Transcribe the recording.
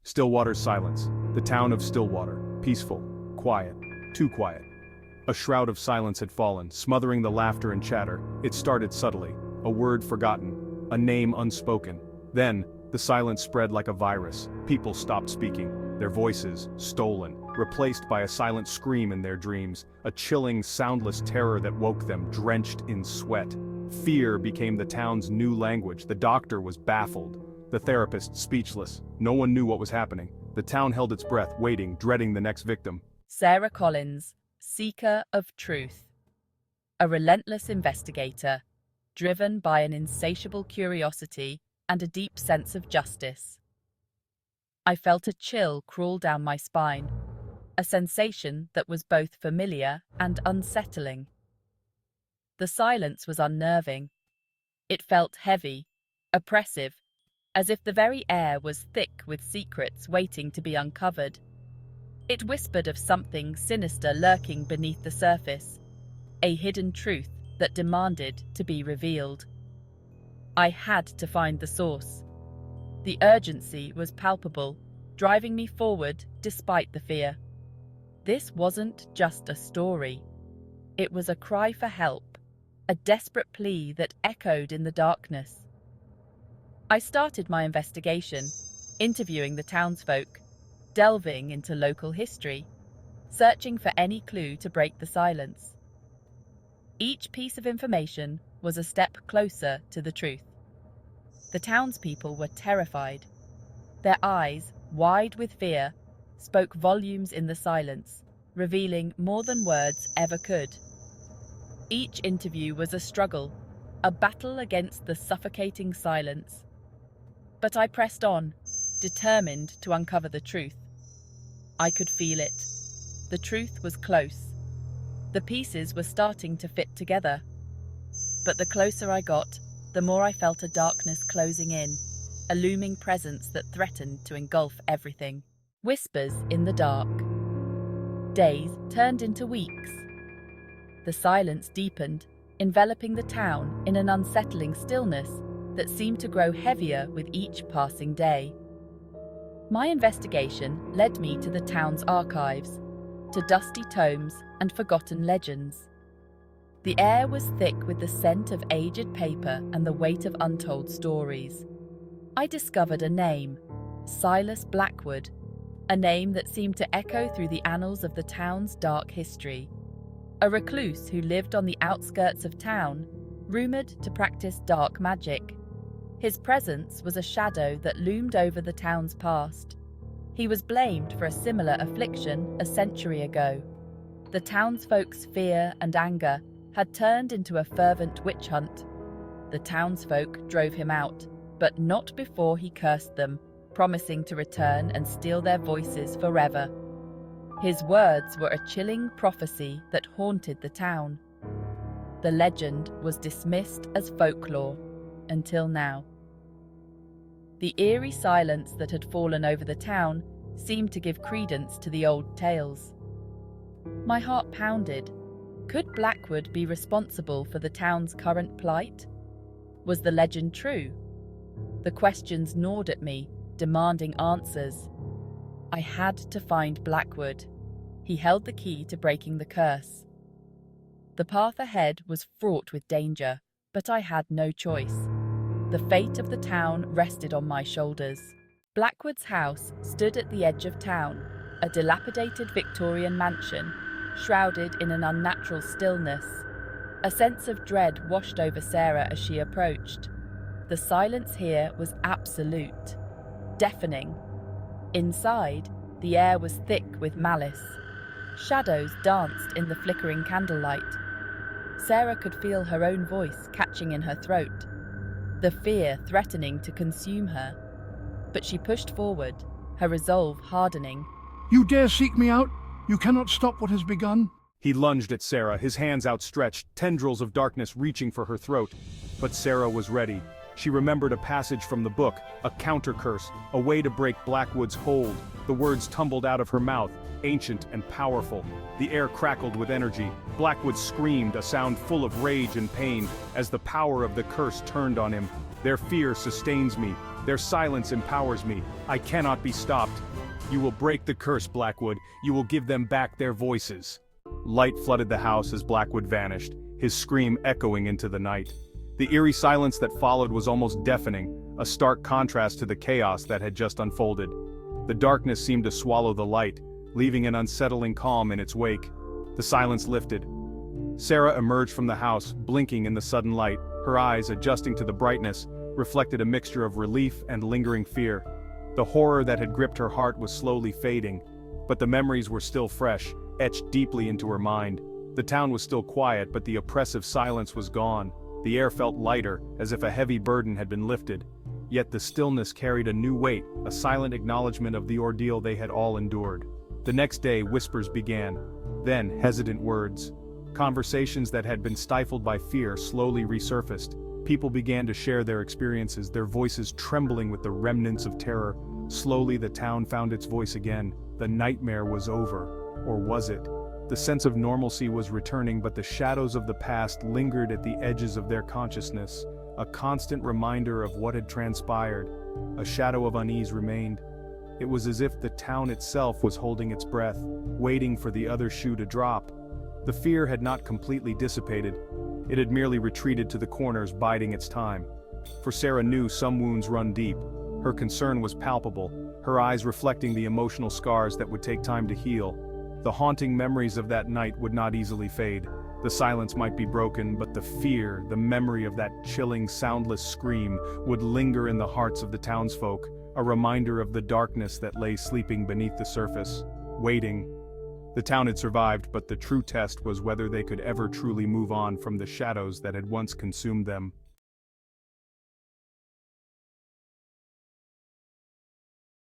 Stillwater's silence. The town of Stillwater. Peaceful. Quiet. Too quiet. A shroud of silence had fallen, smothering the laughter and chatter. It started subtly. A word forgotten. A name unspoken. Then, the silence spread like a virus. People stopped speaking. Their voices, stolen, replaced by a silent scream in their dreams. A chilling, soundless terror that woke them, drenched in sweat. Fear became the town's new language. The doctor was baffled. The therapist speechless. No one knew what was happening. The town held its breath, waiting, dreading the next victim. Sarah Collins, seeker of truth. A relentless investigator, driven by an insatiable curiosity and a deep sense of justice. I felt a chill crawl down my spine, a sensation that was both familiar and unsettling. The silence was unnerving. It felt heavy, oppressive, as if the very air was thick with secrets waiting to be uncovered. It whispered of something sinister lurking beneath the surface, a hidden truth that demanded to be revealed. I had to find the source. The urgency was palpable, driving me forward despite the fear. This wasn't just a story. It was a cry for help, a desperate plea that echoed in the darkness. I started my investigation, interviewing the townsfolk, delving into local history, searching for any clue to break the silence. Each piece of information was a step closer to the truth. The townspeople were terrified. Their eyes, wide with fear, spoke volumes in the silence, revealing more than words ever could. Each interview was a struggle, a battle against the suffocating silence. But I pressed on, determined to uncover the truth. I could feel it. The truth was close. The pieces were starting to fit together. But the closer I got, the more I felt a darkness closing in, a looming presence that threatened to engulf everything. Whispers in the dark. Days turned into weeks. The silence deepened, enveloping the town in an unsettling stillness that seemed to grow heavier with each passing day. My investigation led me to the town's archives, to dusty tomes and forgotten legends. The air was thick with the scent of aged paper and the weight of untold stories. I discovered a name, Silas Blackwood, a name that seemed to echo through the annals of the town's dark history. A recluse who lived on the outskirts of town, rumoured to practice dark magic. His presence was a shadow that loomed over the town's past. He was blamed for a similar affliction a century ago. The townsfolk's fear and anger had turned into a fervent witch hunt. The townsfolk drove him out, but not before he cursed them, promising to return and steal their voices forever. His words were a chilling prophecy that haunted the town. The legend was dismissed as folklore, until now. The eerie silence that had fallen over the town seemed to give credence to the old tales. My heart pounded. Could Blackwood be responsible for the town's current plight? Was the legend true? The questions gnawed at me, demanding answers. I had to find Blackwood. He held the key to breaking the curse. The path ahead was fraught with danger, but I had no choice. The fate of the town rested on my shoulders. Blackwood's house stood at the edge of town, a dilapidated Victorian mansion, shrouded in an unnatural stillness. A sense of dread washed over Sarah as she approached. The silence here was absolute, deafening. Inside, the air was thick with malice. Shadows danced in the flickering candlelight. Sarah could feel her own voice catching in her throat, the fear threatening to consume her. But she pushed forward, her resolve hardening. You dare seek me out? You cannot stop what has begun? He lunged at Sarah, his hands outstretched, tendrils of darkness reaching for her throat. But Sarah was ready. She remembered a passage from the book, a counter curse, a way to break Blackwood's hold. The words tumbled out of her mouth, ancient and powerful. The air crackled with energy. Blackwood screamed, a sound full of rage and pain, as the power of the curse turned on him. Their fear sustains me. Their silence empowers me. I cannot be stopped. You will break the curse, Blackwood. You will give them back their voices. Light flooded the house as Blackwood vanished, his scream echoing into the night. The eerie silence that followed was almost deafening, a stark contrast to the chaos that had just unfolded. The darkness seemed to swallow the light, leaving an unsettling calm in its wake. The silence lifted. Sarah emerged from the house, blinking in the sudden light, her eyes, adjusting to the brightness, reflected a mixture of relief and lingering fear. The horror that had gripped her heart was slowly fading, but the memories were still fresh, etched deeply into her mind. The town was still quiet, but the oppressive silence was gone. The air felt lighter, as if a heavy burden had been lifted. Yet the stillness carried a new weight, a silent acknowledgement of the ordeal they had all endured. The next day, whispers began. Then, hesitant words. Conversations that had been stifled by fear slowly resurfaced. People began to share their experiences, their voices trembling with the remnants of terror. Slowly the town found its voice again. The nightmare was over. Or was it? The sense of normalcy was returning, but the shadows of the past lingered at the edges of their consciousness, a constant reminder of what had transpired. A shadow of unease remained. It was as if the town itself was holding its breath, waiting for the other shoe to drop. The fear had not completely dissipated. It had merely retreated to the corners, biding its time. For Sarah knew some wounds run deep. Her concern was palpable, her eyes reflecting the emotional scars that would take time to heal. The haunting memories of that night would not easily fade. The silence might be broken, but the fear, the memory of that chilling, soundless scream, would linger in the hearts of the townsfolk, a reminder of the darkness that lay sleeping beneath the surface, waiting. The town had survived, but the true test was whether they could ever truly move on from the shadows that had once consumed them.